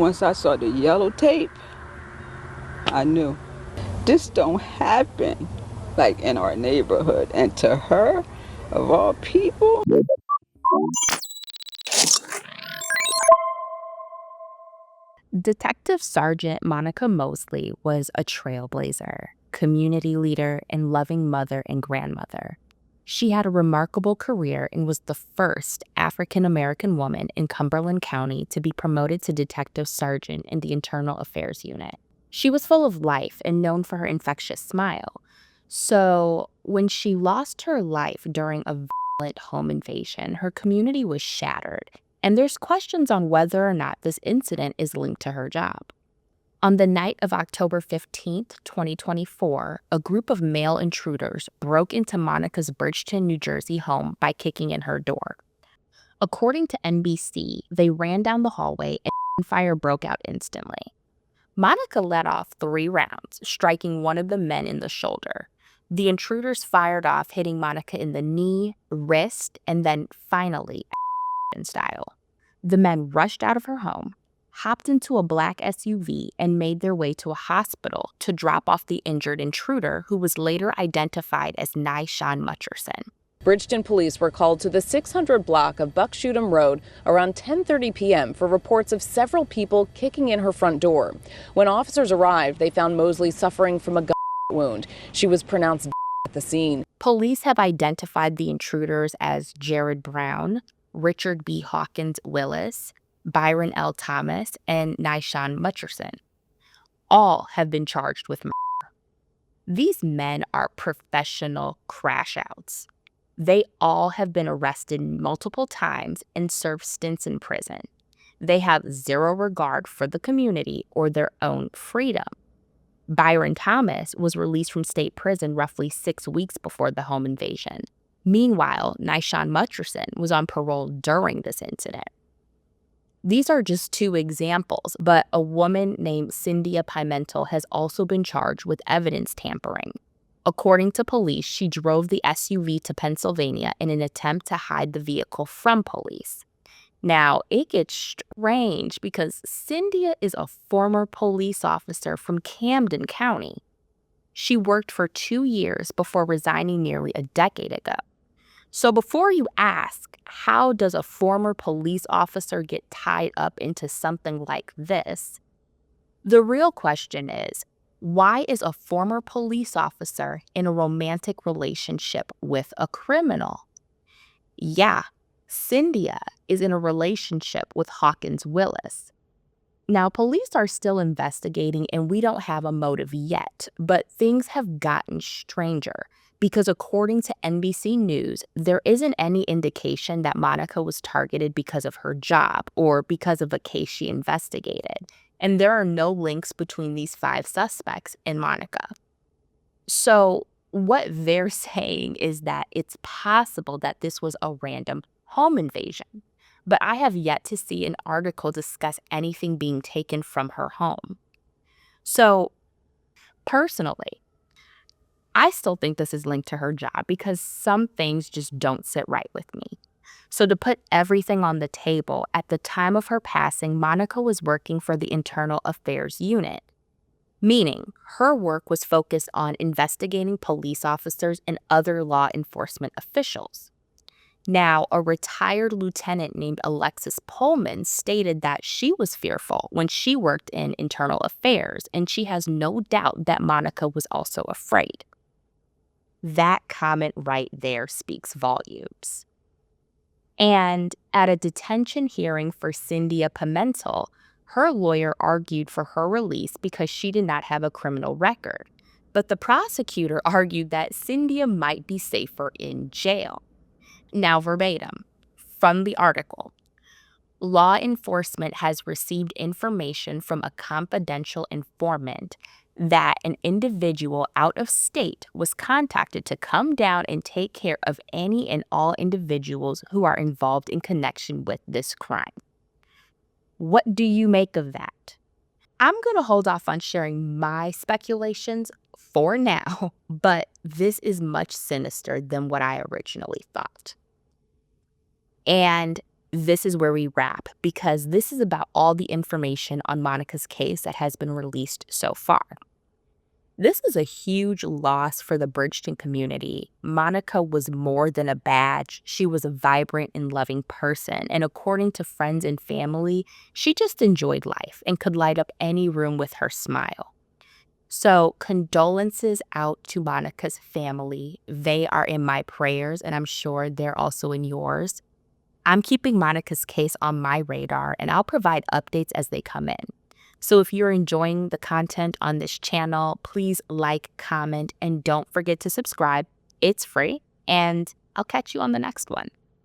Once I saw the yellow tape, I knew this don't happen like in our neighborhood. And to her, of all people, Detective Sergeant Monica Mosley was a trailblazer, community leader, and loving mother and grandmother. She had a remarkable career and was the first African American woman in Cumberland County to be promoted to detective sergeant in the Internal Affairs Unit. She was full of life and known for her infectious smile. So, when she lost her life during a violent home invasion, her community was shattered, and there's questions on whether or not this incident is linked to her job. On the night of October 15th, 2024, a group of male intruders broke into Monica's Bridgeton, New Jersey home by kicking in her door. According to NBC, they ran down the hallway and fire broke out instantly. Monica let off 3 rounds, striking one of the men in the shoulder. The intruders fired off, hitting Monica in the knee, wrist, and then finally, style. The men rushed out of her home, hopped into a black SUV, and made their way to a hospital to drop off the injured intruder, who was later identified as Nyshawn Mutcherson. Bridgeton police were called to the 600 block of Buckshootum Road around 10:30 p.m. for reports of several people kicking in her front door. When officers arrived, they found Mosley suffering from a gun wound. She was pronounced at the scene. Police have identified the intruders as Jared Brown, Richard B. Hawkins Willis, Byron L. Thomas, and Nyshawn Mutcherson. All have been charged with murder. These men are professional crash outs. They all have been arrested multiple times and served stints in prison. They have zero regard for the community or their own freedom. Byron Thomas was released from state prison roughly 6 weeks before the home invasion. Meanwhile, Nyshawn Mutcherson was on parole during this incident. These are just 2 examples, but a woman named Cynthia Pimentel has also been charged with evidence tampering. According to police, she drove the SUV to Pennsylvania in an attempt to hide the vehicle from police. Now, it gets strange because Cynthia is a former police officer from Camden County. She worked for 2 years before resigning nearly a decade ago. So before you ask, how does a former police officer get tied up into something like this? The real question is, why is a former police officer in a romantic relationship with a criminal? Yeah, Cynthia is in a relationship with Hawkins Willis. Now, police are still investigating and we don't have a motive yet, but things have gotten stranger because according to NBC News, there isn't any indication that Monica was targeted because of her job or because of a case she investigated. And there are no links between these 5 suspects and Monica. So what they're saying is that it's possible that this was a random home invasion. But I have yet to see an article discuss anything being taken from her home. So personally, I still think this is linked to her job because some things just don't sit right with me. So to put everything on the table, at the time of her passing, Monica was working for the Internal Affairs Unit, meaning her work was focused on investigating police officers and other law enforcement officials. Now, a retired lieutenant named Alexis Pullman stated that she was fearful when she worked in internal affairs, and she has no doubt that Monica was also afraid. That comment right there speaks volumes. And at a detention hearing for Cynthia Pimentel, her lawyer argued for her release because she did not have a criminal record. But the prosecutor argued that Cynthia might be safer in jail. Now, verbatim from the article, law enforcement has received information from a confidential informant that an individual out of state was contacted to come down and take care of any and all individuals who are involved in connection with this crime. What do you make of that? I'm going to hold off on sharing my speculations for now, but this is much sinister than what I originally thought. And this is where we wrap, because this is about all the information on Monica's case that has been released so far. This is a huge loss for the Bridgeton community. Monica was more than a badge. She was a vibrant and loving person. And according to friends and family, she just enjoyed life and could light up any room with her smile. So, condolences out to Monica's family. They are in my prayers, and I'm sure they're also in yours. I'm keeping Monica's case on my radar, and I'll provide updates as they come in. So if you're enjoying the content on this channel, please like, comment, and don't forget to subscribe. It's free, and I'll catch you on the next one.